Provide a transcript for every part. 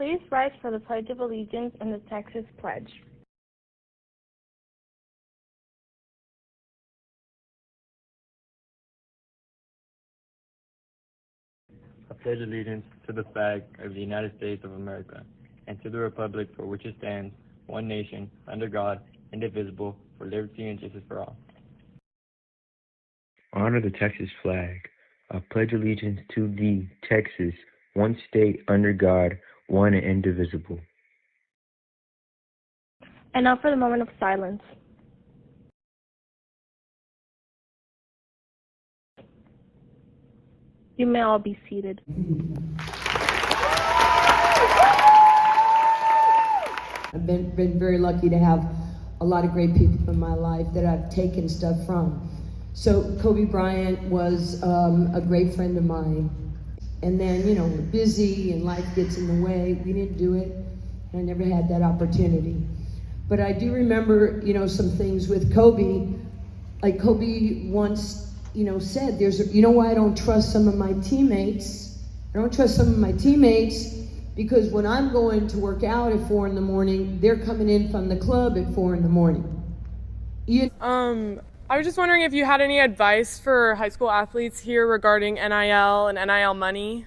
Please rise for the Pledge of Allegiance and the Texas Pledge. I pledge allegiance to the flag of the United States of America and to the republic for which it stands, one nation, under God, indivisible, for liberty and justice for all. Honor the Texas flag. I pledge allegiance to the Texas, one state under God, one and indivisible. And now for the moment of silence. You may all be seated. I've been very lucky to have a lot of great people in my life that I've taken stuff from. So Kobe Bryant was a great friend of mine. And then, we're busy and life gets in the way. We didn't do it. And I never had that opportunity. But I do remember, some things with Kobe. Like Kobe once, said, why I don't trust some of my teammates? I don't trust some of my teammates because when I'm going to work out at 4 a.m, they're coming in from the club at 4 a.m. I was just wondering if you had any advice for high school athletes here regarding NIL and NIL money.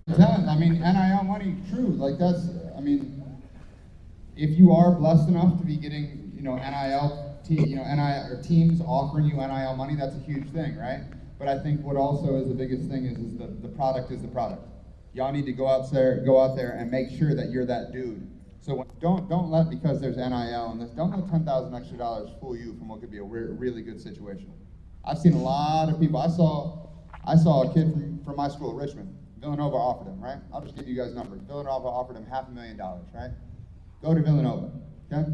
Yeah, NIL money, true. If you are blessed enough to be getting, NIL teams offering you NIL money, that's a huge thing, right? But I think what also is the biggest thing is the product is the product. Y'all need to go out there and make sure that you're that dude. So don't let, because there's NIL and this, don't let $10,000 extra fool you from what could be a really good situation. I've seen a lot of people. I saw a kid from my school, Richmond. Villanova offered him, right? I'll just give you guys numbers. Villanova offered him $500,000, right? Go to Villanova, okay?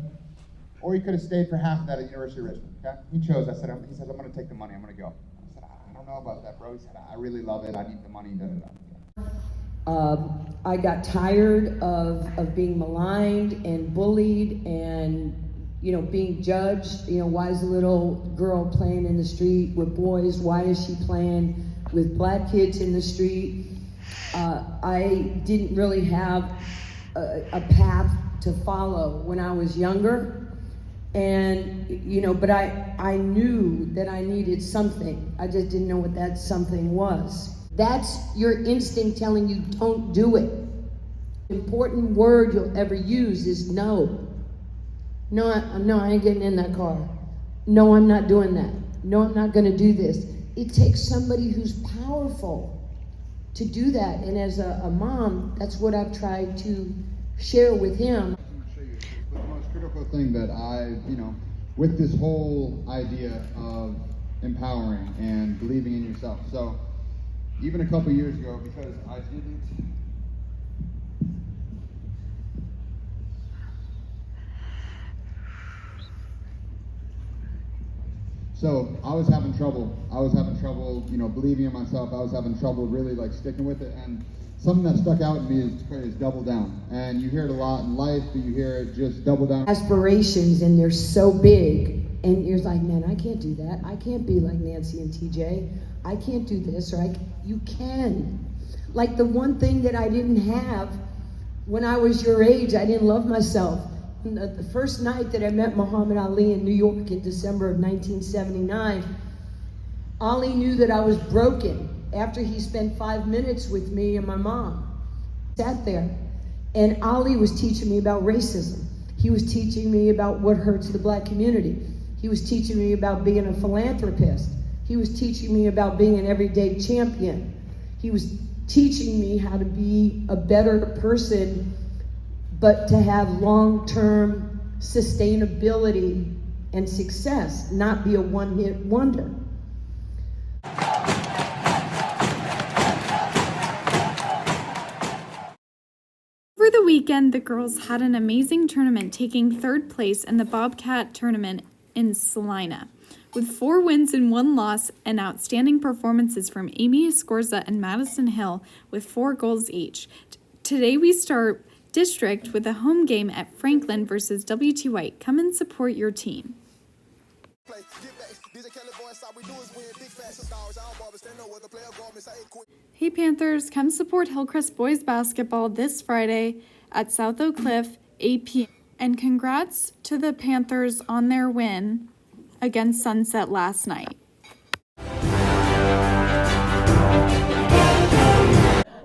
Or he could have stayed for half of that at University of Richmond, okay? He chose. He said, I'm going to take the money. I'm going to go. I said, I don't know about that, bro. He said, I really love it. I need the money. Da, da, da. I got tired of being maligned and bullied and, being judged. Why is a little girl playing in the street with boys? Why is she playing with black kids in the street? I didn't really have a path to follow when I was younger. And, but I knew that I needed something. I just didn't know what that something was. That's your instinct telling you don't do it. The important word you'll ever use is no. No, I ain't getting in that car. No, I'm not doing that. No, I'm not going to do this. It takes somebody who's powerful to do that. And as a mom, that's what I've tried to share with him. The most critical thing that with this whole idea of empowering and believing in yourself. So even a couple years ago, because I didn't So I was having trouble, believing in myself. I was having trouble really sticking with it. And something that stuck out in me is double down. And you hear it a lot in life, but you hear it just double down. Aspirations, and they're so big. And you're like, man, I can't do that. I can't be like Nancy and TJ. I can't do this, you can. Like the one thing that I didn't have when I was your age, I didn't love myself. The first night that I met Muhammad Ali in New York in December of 1979, Ali knew that I was broken after he spent 5 minutes with me and my mom. Sat there, and Ali was teaching me about racism. He was teaching me about what hurts the black community. He was teaching me about being a philanthropist. He was teaching me about being an everyday champion. He was teaching me how to be a better person, but to have long-term sustainability and success, not be a one-hit wonder. Over the weekend, the girls had an amazing tournament, taking third place in the Bobcat tournament in Salina, with 4 wins and 1 loss and outstanding performances from Amy Escorza and Madison Hill with 4 goals each. Today we start district with a home game at Franklin versus WT White. Come and support your team. Hey Panthers, come support Hillcrest boys basketball this Friday at South Oak Cliff, 8 p.m. And congrats to the Panthers on their win against Sunset last night.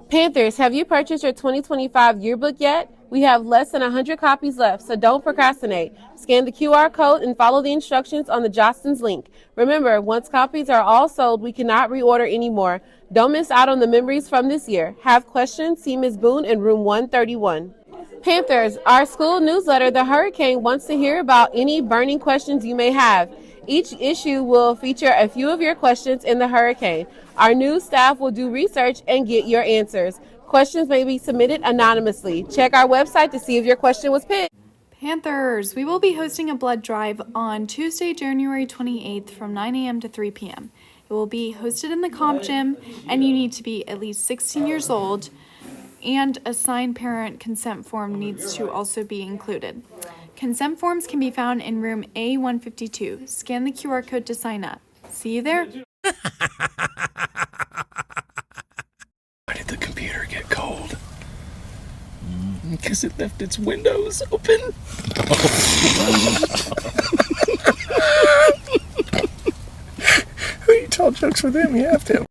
Panthers, have you purchased your 2025 yearbook yet? We have less than 100 copies left, so don't procrastinate. Scan the QR code and follow the instructions on the Jostens link. Remember, once copies are all sold, we cannot reorder anymore. Don't miss out on the memories from this year. Have questions? See Ms. Boone in room 131. Panthers, our school newsletter, The Hurricane, wants to hear about any burning questions you may have. Each issue will feature a few of your questions in the Hurricane. Our news staff will do research and get your answers. Questions may be submitted anonymously. Check our website to see if your question was picked. Panthers, we will be hosting a blood drive on Tuesday, January 28th from 9 a.m. to 3 p.m. It will be hosted in the comp gym, and you need to be at least 16 years old, and a signed parent consent form needs to also be included. Consent forms can be found in room A152. Scan the QR code to sign up. See you there. Why did the computer get cold? Because it left its windows open. Who you tell jokes for them? You have to.